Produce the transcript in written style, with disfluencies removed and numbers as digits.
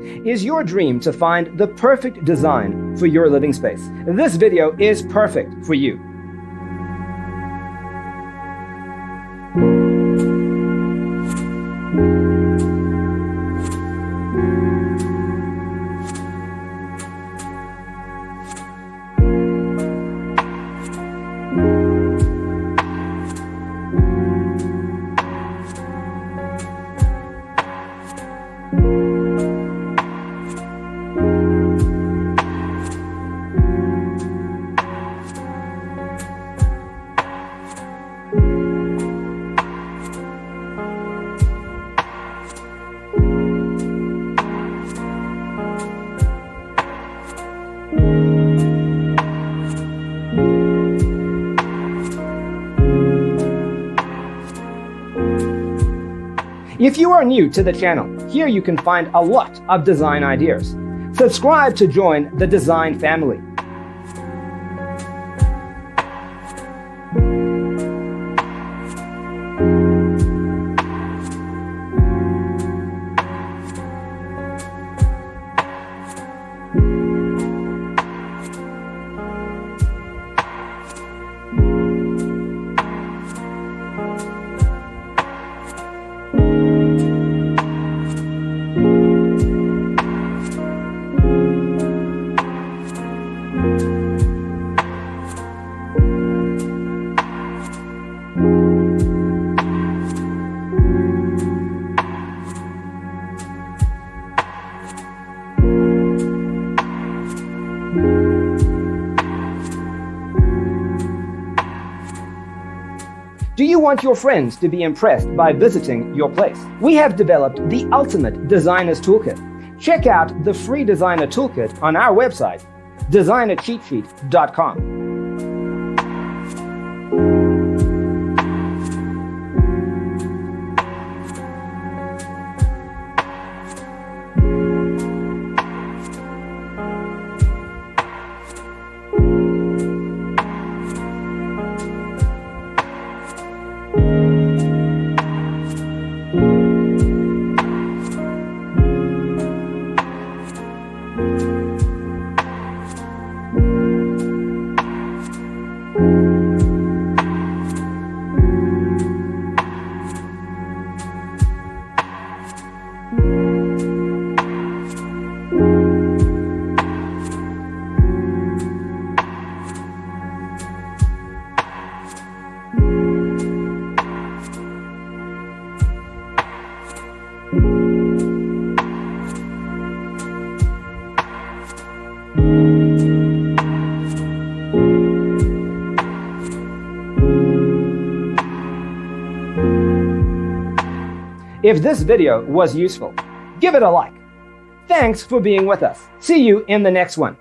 Is your dream to find the perfect design for your living space? This video is perfect for you. If you are new to the channel, here you can find a lot of design ideas. Subscribe to join the design family. Do you want your friends to be impressed by visiting your place? We have developed the ultimate designer's toolkit. Check out the free designer toolkit on our website, designercheatsheet.com. If this video was useful, give it a like. Thanks for being with us. See you in the next one.